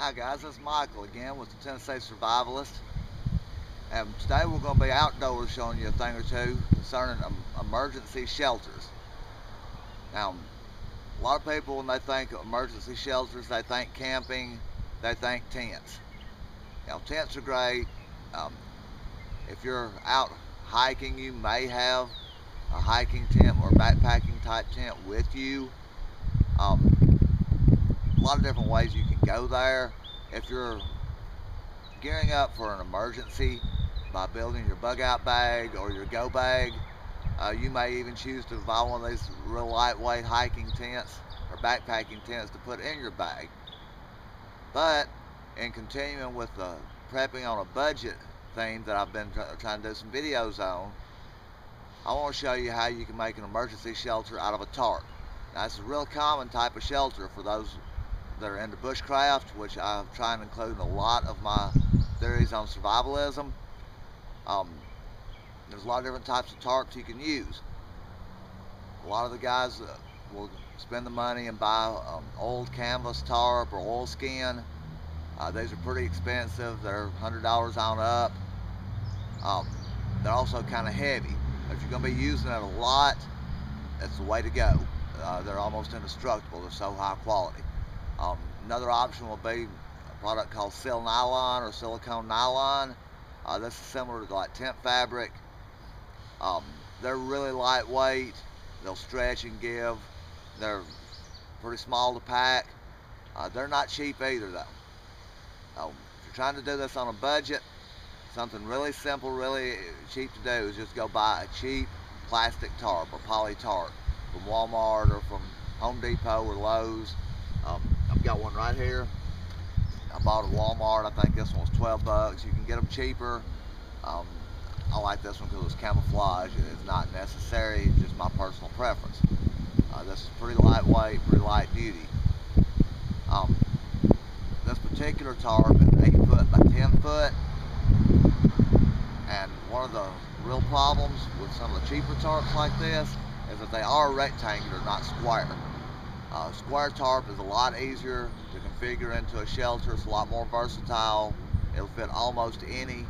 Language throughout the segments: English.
Hi guys, this is Michael again with the Tennessee Survivalist, and today we're going to be outdoors showing you a thing or two concerning emergency shelters. Now, a lot of people when they think of emergency shelters, they think camping, they think tents. Tents are great. Um, if you're out hiking, you may have a hiking tent or backpacking type tent with you. A lot of different ways you can go there. If you're gearing up for an emergency by building your bug out bag or your go bag. You may even choose to buy one of these real lightweight hiking tents or backpacking tents to put in your bag. But in continuing with the prepping on a budget theme that I've been trying to do some videos on, I want to show you how you can make an emergency shelter out of a tarp. Now, it's a real common type of shelter for those that are into bushcraft, which I try and include in a lot of my theories on survivalism. There's a lot of different types of tarps you can use. A lot of the guys will spend the money and buy old canvas tarp or oilskin. These are pretty expensive. They're $100 on up. Um, they're also kind of heavy. If you're going to be using it a lot, that's the way to go. They're almost indestructible. They're so high quality. Another option will be a product called sil nylon or silicone nylon. This is similar to like tent fabric. They're really lightweight. They'll stretch and give. They're pretty small to pack. They're not cheap either though. If you're trying to do this on a budget, something really simple, really cheap to do is just go buy a cheap plastic tarp or poly tarp from Walmart or from Home Depot or Lowe's. I've got one right here. I bought at Walmart. I think this one was 12 bucks. You can get them cheaper. I like this one because it's camouflage. It's not necessary. It's just my personal preference. This is pretty lightweight, pretty light duty. This particular tarp is 8 foot by 10 foot. And one of the real problems with some of the cheaper tarps like this is that they are rectangular, not square. Square tarp is a lot easier to configure into a shelter. It's a lot more versatile. It'll fit almost any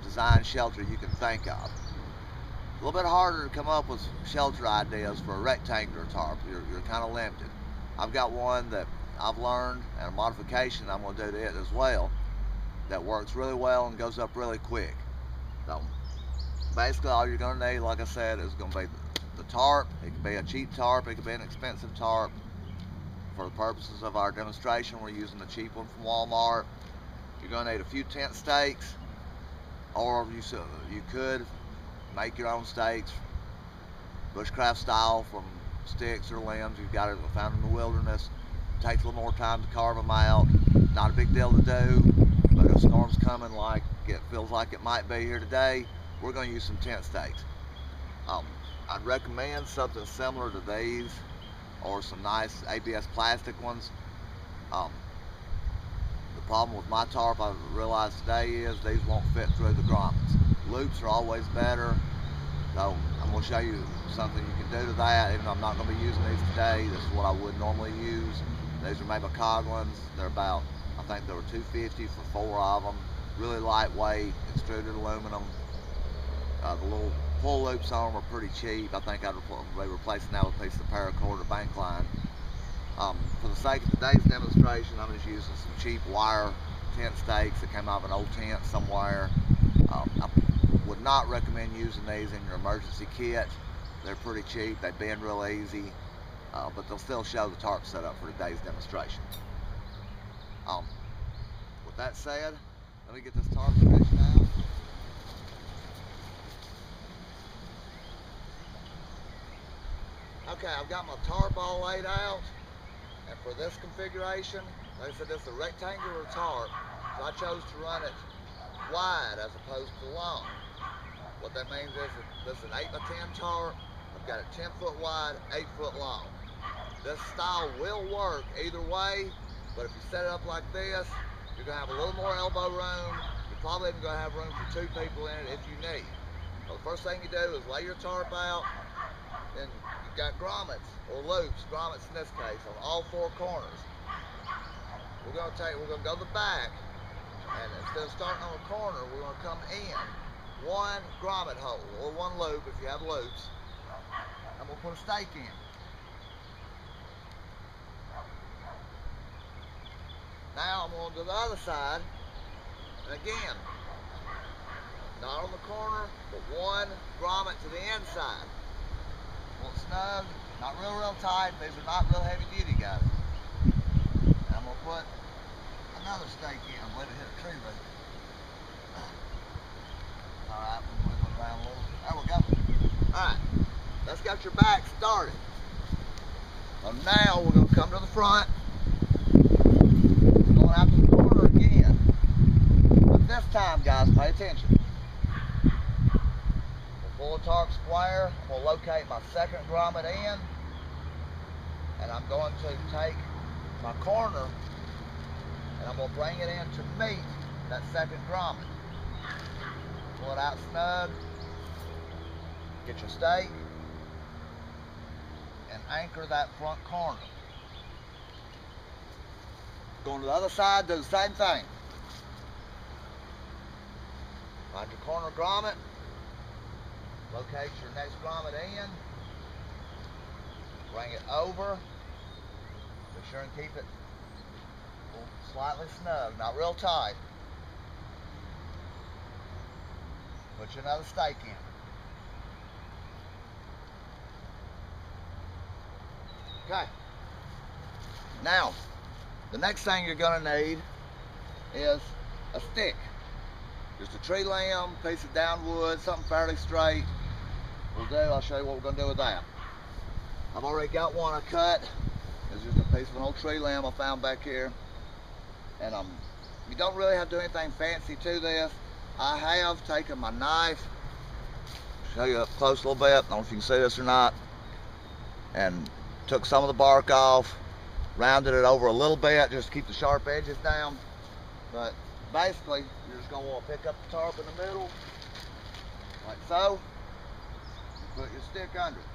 design shelter you can think of. A little bit harder to come up with shelter ideas for a rectangular tarp. You're kind of limited. I've got one that I've learned, and a modification I'm going to do to it as well, that works really well and goes up really quick. So basically all you're going to need, like I said, is going to be the tarp. It can be a cheap tarp, it can be an expensive tarp. For the purposes of our demonstration, we're using the cheap one from Walmart. You're going to need a few tent stakes, or you could make your own stakes, bushcraft style, from sticks or limbs you've got it found in the wilderness. It takes a little more time to carve them out. Not a big deal to do, but if a storm's coming like it feels like it might be here today, we're going to use some tent stakes. I'd recommend something similar to these or some nice ABS plastic ones. The problem with my tarp, I've realized today, is these won't fit through the grommets. Loops are always better, so I'm going to show you something you can do to that. Even though I'm not going to be using these today, this is what I would normally use. These are made by Coglins. They're about, I think they were $2.50 for 4 of them. Really lightweight, extruded aluminum. The little pull loops on them are pretty cheap. I think I'd be replacing that with a piece of paracord or bank line. For the sake of today's demonstration, I'm just using some cheap wire tent stakes that came out of an old tent somewhere. I would not recommend using these in your emergency kit. They're pretty cheap, they bend real easy, but they'll still show the tarp setup for today's demonstration. With that said, let me get this tarp stretched out. Okay, I've got my tarp all laid out, and for this configuration, like I said, this is a rectangular tarp, so I chose to run it wide as opposed to long. What that means is that this is an 8 by 10 tarp. I've got it 10 foot wide, 8 foot long. This style will work either way, but if you set it up like this, you're going to have a little more elbow room. You're probably even going to have room for 2 people in it if you need. So the first thing you do is lay your tarp out, and you've got grommets or loops, grommets in this case, on all 4 corners. we're gonna go to the back, and instead of starting on a corner, we're gonna come in one grommet hole, or one loop if you have loops. I'm gonna put a stake in. Now I'm going to the other side, and again, not on the corner, but one grommet to the inside. A little snug, not real tight. These are not real heavy duty, guys. And I'm going to put another stake in. I'm going to hit a tree root. Alright, we'll move it around a little. There we go. Alright, that's got your back started. So now we're going to come to the front. We're going out to the corner again. But this time, guys, pay attention. Pull a Tarp square. I'm going to locate my second grommet in, and I'm going to take my corner and I'm going to bring it in to meet that second grommet. Pull it out snug, get your stake, and anchor that front corner. Going to the other side, do the same thing. Find your corner grommet. Locate your next grommet in, bring it over, be sure and keep it slightly snug, not real tight. Put you another stake in. Okay. Now, the next thing you're going to need is a stick. Just a tree limb, piece of down wood, something fairly straight. I'll show you what we're going to do with that. I've already got one I cut. It's just a piece of an old tree limb I found back here. And you don't really have to do anything fancy to this. I have taken my knife, show you up close a little bit, I don't know if you can see this or not, and took some of the bark off, rounded it over a little bit just to keep the sharp edges down. But basically, you're just going to want to pick up the tarp in the middle, like so. Put your stick under it.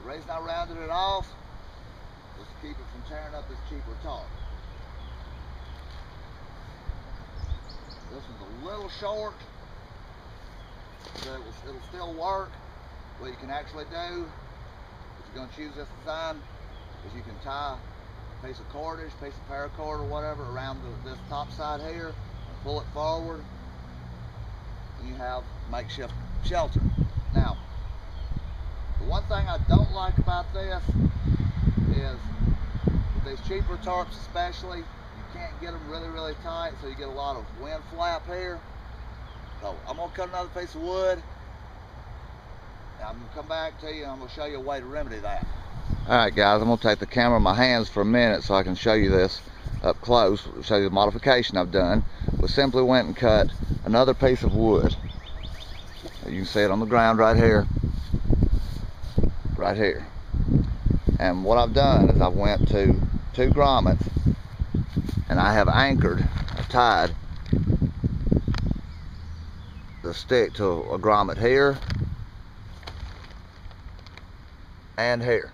The reason I rounded it off was to keep it from tearing up this cheaper tarp. This one's a little short, but it'll still work. What you can actually do, if you're going to choose this design, is you can tie a piece of cordage, piece of paracord or whatever around this top side here, and pull it forward. You have makeshift shelter. Now, the one thing I don't like about this is with these cheaper tarps especially, you can't get them really tight, so you get a lot of wind flap here. So I'm going to cut another piece of wood, and I'm going to come back to you and I'm going to show you a way to remedy that. Alright guys, I'm going to take the camera in my hands for a minute so I can show you this up close, show you the modification I've done. We simply went and cut another piece of wood. You can see it on the ground right here. Right here. And what I've done is I went to 2 grommets and I have anchored, tied the stick to a grommet here and here.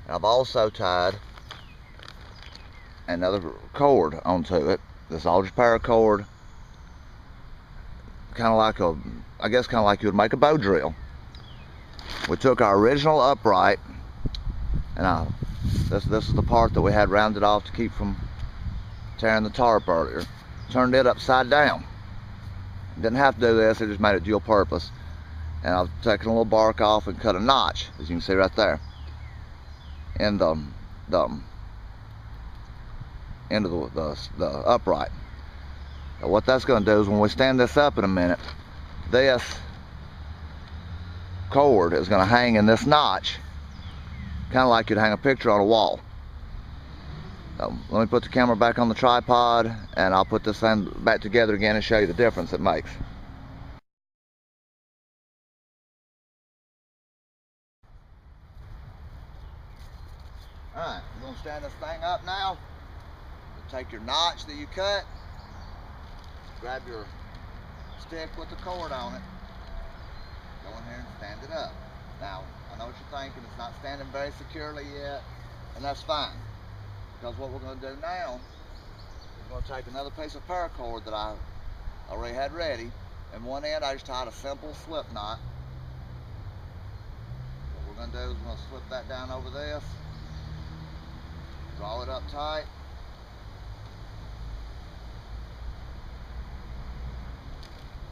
And I've also tied another cord onto it, this aldrich paracord, kind of like I guess kind of like you would make a bow drill. We took our original upright, and this is the part that we had rounded off to keep from tearing the tarp earlier. Turned it upside down. Didn't have to do this, it just made it dual purpose. And I've taken a little bark off and cut a notch, as you can see right there, in the end of the upright. Now what that's going to do is when we stand this up in a minute, this cord is going to hang in this notch, kind of like you'd hang a picture on a wall. So let me put the camera back on the tripod and I'll put this thing back together again and show you the difference it makes. Alright, we're going to stand this thing up now. Take your notch that you cut, grab your stick with the cord on it, go in here and stand it up. Now, I know what you're thinking, it's not standing very securely yet, and that's fine. Because what we're going to do now is we're going to take another piece of paracord that I already had ready. And one end I just tied a simple slip knot. What we're going to do is we're going to slip that down over this, draw it up tight,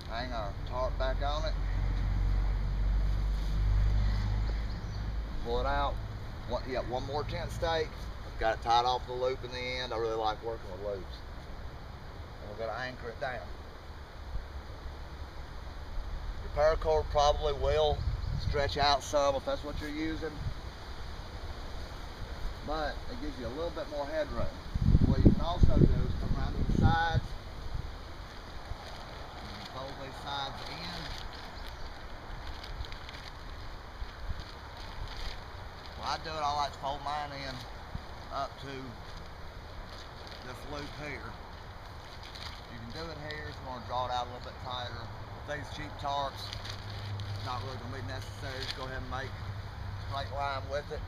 hang our tarp back on it, pull it out. One more tent stake. I've got it tied off the loop in the end. I really like working with loops. And we're going to anchor it down. Your paracord probably will stretch out some if that's what you're using, but it gives you a little bit more headroom. What you can also do is come around to the sides, and fold these sides in. When I do it, I like to fold mine in up to this loop here. You can do it here if you want to draw it out a little bit tighter. With these cheap tarps, it's not really going to be necessary. Just go ahead and make a straight line with it.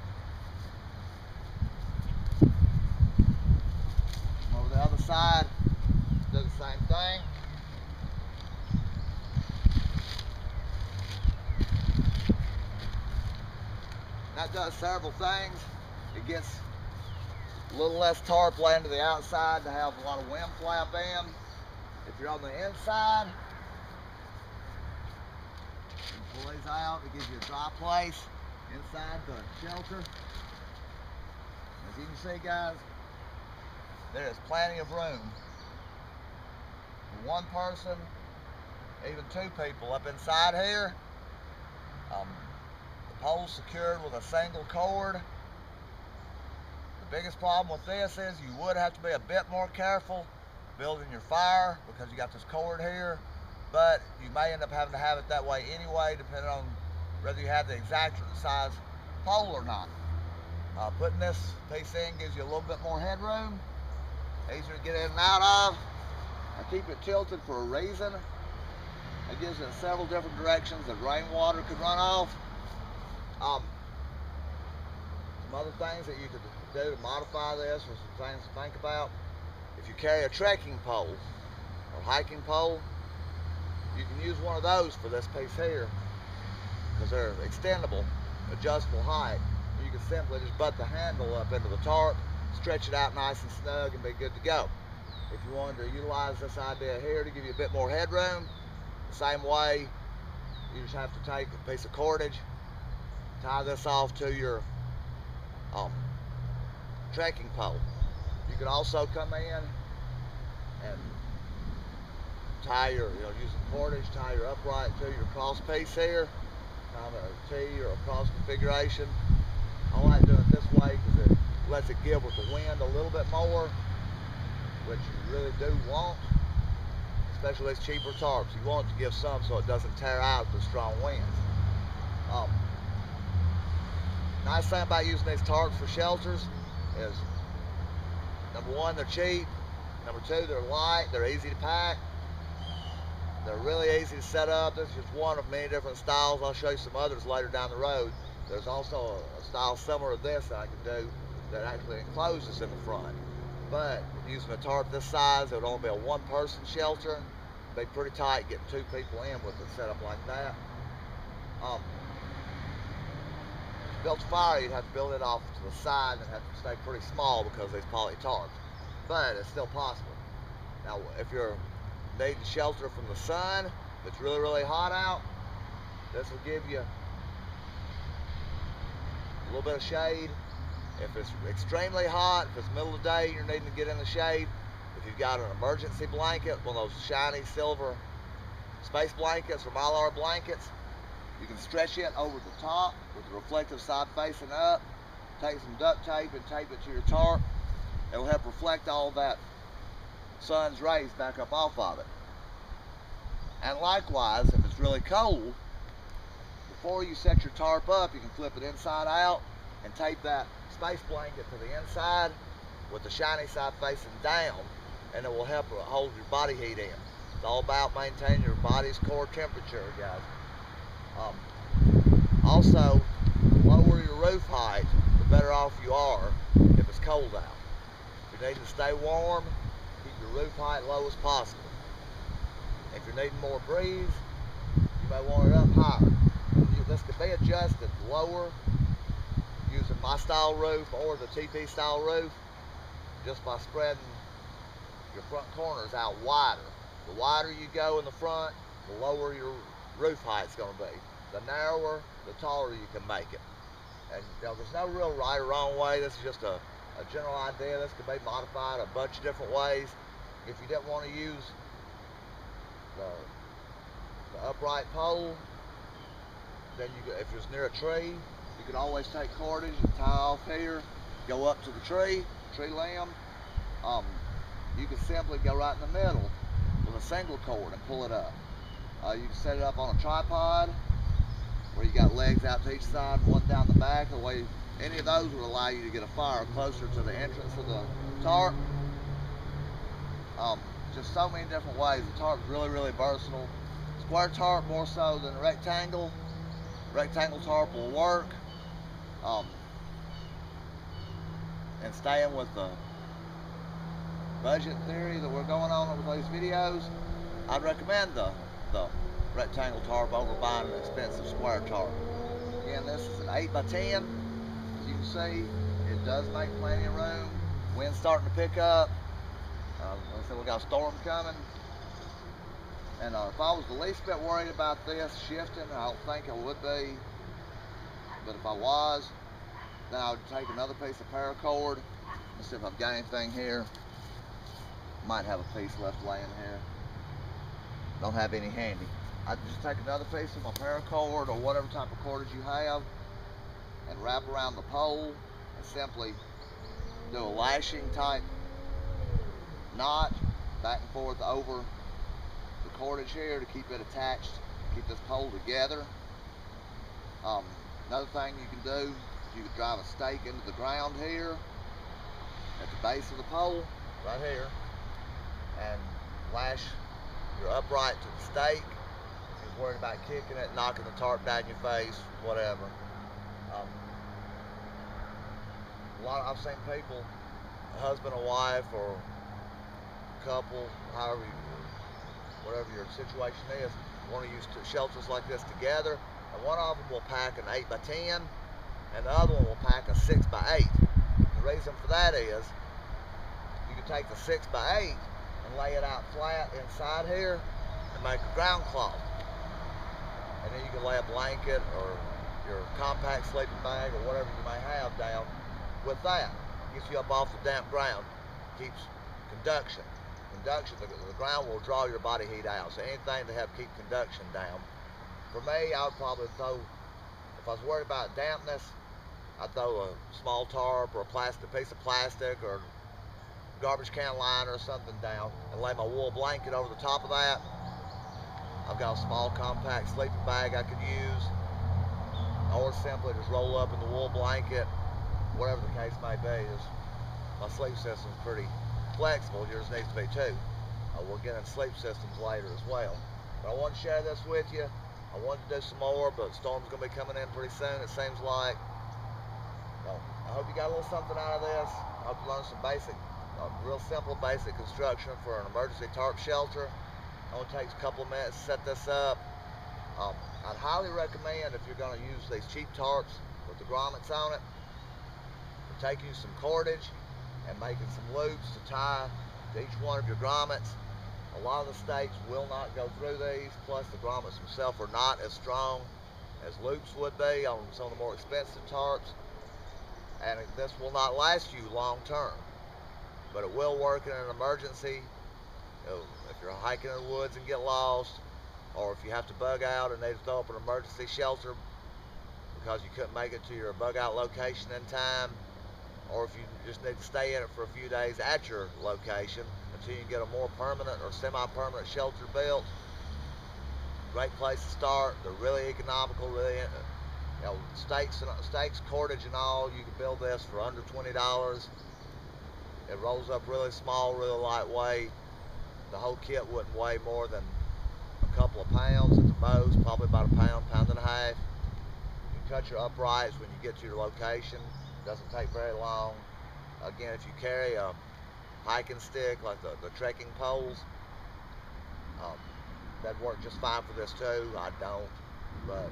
Over the other side, do the same thing. That does several things. It gets a little less tarp laying to the outside to have a lot of wind flap in. If you're on the inside, you pull these out, it gives you a dry place inside the shelter. As you can see, guys, there is plenty of room for one person, even two people up inside here. The pole's secured with a single cord. The biggest problem with this is you would have to be a bit more careful building your fire because you got this cord here, but you may end up having to have it that way anyway, depending on whether you have the exact size pole or not. Putting this piece in gives you a little bit more headroom, easier to get in and out of. I keep it tilted for a reason. It gives it several different directions that rainwater could run off. Some other things that you could do to modify this, or some things to think about. If you carry a trekking pole or hiking pole, you can use one of those for this piece here because they're extendable, adjustable height. You can simply just butt the handle up into the tarp, stretch it out nice and snug, and be good to go. If you wanted to utilize this idea here to give you a bit more headroom, the same way, you just have to take a piece of cordage, tie this off to your trekking pole. You could also come in and tie your, use the cordage, tie your upright to your cross piece here, kind of a T or a cross configuration. I like doing it this way because it lets it give with the wind a little bit more, which you really do want, especially these cheaper tarps. You want it to give some so it doesn't tear out with strong winds. Nice thing about using these tarps for shelters is, number one, they're cheap. Number two, they're light, they're easy to pack. They're really easy to set up. This is just one of many different styles. I'll show you some others later down the road. There's also a style similar to this that I can do that actually encloses in the front. But using a tarp this size, it would only be a one-person shelter. It'd be pretty tight getting two people in with it set up like that. If you built a fire, you'd have to build it off to the side and have to stay pretty small because of these poly tarps. But it's still possible. Now, if you're needing shelter from the sun, if it's really, really hot out, this will give you a little bit of shade. If it's extremely hot, if it's middle of the day, you're needing to get in the shade. If you've got an emergency blanket, one of those shiny silver space blankets or Mylar blankets, you can stretch it over the top with the reflective side facing up. Take some duct tape and tape it to your tarp. It will help reflect all that sun's rays back up off of it. And likewise, if it's really cold, before you set your tarp up, you can flip it inside out and tape that space blanket to the inside with the shiny side facing down, and it will help hold your body heat in. It's all about maintaining your body's core temperature, guys. Also, lower your roof height, the better off you are if it's cold out. If you're needing to stay warm, keep your roof height low as possible. If you're needing more breeze, you may want it up higher. This could be adjusted lower using my style roof or the TP style roof, just by spreading your front corners out wider. The wider you go in the front, the lower your roof height's going to be. The narrower, the taller you can make it. And there's no real right or wrong way. This is just a general idea. This can be modified a bunch of different ways. If you didn't want to use the upright pole, then if it was near a tree, you could always take cordage and tie off here, go up to the tree limb. You can simply go right in the middle with a single cord and pull it up. You can set it up on a tripod where you got legs out to each side, one down the back. The way any of those would allow you to get a fire closer to the entrance of the tarp. Just so many different ways. The tarp is really, really versatile. Square tarp more so than a rectangle. Rectangle tarp will work. And staying with the budget theory that we're going on with these videos, I'd recommend the rectangle tarp over buying an expensive square tarp. Again, this is an 8x10. As you can see, it does make plenty of room. Wind's starting to pick up. Like I said, we got a storm coming. And if I was the least bit worried about this shifting, I don't think I would be, but if I was, then I would take another piece of paracord. Let's see if I've got anything here. Might have a piece left laying here. Don't have any handy. I'd just take another piece of my paracord or whatever type of cordage you have and wrap around the pole and simply do a lashing type knot back and forth over the cordage here to keep it attached, keep this pole together. Another thing you can do, you can drive a stake into the ground here at the base of the pole, right here, and lash your upright to the stake. If you're worried about kicking it, knocking the tarp down your face, whatever. I've seen people, a husband and wife or couple, however whatever your situation is, want to use shelters like this together, and one of them will pack an 8x10 and the other one will pack a 6x8. The reason for that is you can take the 6x8 and lay it out flat inside here and make a ground cloth, and then you can lay a blanket or your compact sleeping bag or whatever you may have down with that. Gets you up off the damp ground, keeps conduction. The ground will draw your body heat out, so anything to help keep conduction down. For me, I would probably throw, if I was worried about dampness, I'd throw a small tarp or a piece of plastic or garbage can liner or something down and lay my wool blanket over the top of that. I've got a small compact sleeping bag I could use, or simply just roll up in the wool blanket, whatever the case may be. My sleep system's pretty flexible. Yours needs to be too. We're getting sleep systems later as well. But I want to share this with you. I wanted to do some more, but the storm's going to be coming in pretty soon, it seems like. I hope you got a little something out of this. I hope you learned some basic, real simple basic construction for an emergency tarp shelter. It only takes a couple of minutes to set this up. I'd highly recommend, if you're going to use these cheap tarps with the grommets on it, taking some cordage and making some loops to tie to each one of your grommets. A lot of the stakes will not go through these, plus the grommets themselves are not as strong as loops would be on some of the more expensive tarps, and this will not last you long term, but it will work in an emergency. If you're hiking in the woods and get lost, or if you have to bug out and need to throw up an emergency shelter because you couldn't make it to your bug out location in time, or if you just need to stay in it for a few days at your location until you can get a more permanent or semi-permanent shelter built. Great place to start. They're really economical, really, stakes, cordage and all, you can build this for under $20. It rolls up really small, really lightweight. The whole kit wouldn't weigh more than a couple of pounds at the most, probably about a pound, pound and a half. You cut your uprights when you get to your location. Doesn't take very long. Again, if you carry a hiking stick like the trekking poles, that'd work just fine for this too. I don't, but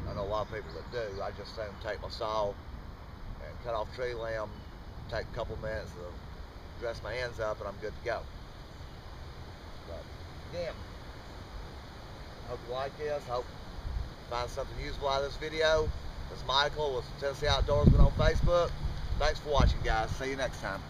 I know a lot of people that do. I just say take my saw and cut off tree limb, take a couple minutes to dress my ends up, and I'm good to go. But again, hope you like this. Hope you find something useful out of this video. This is Michael with Tennessee Outdoorsman on Facebook. Thanks for watching, guys. See you next time.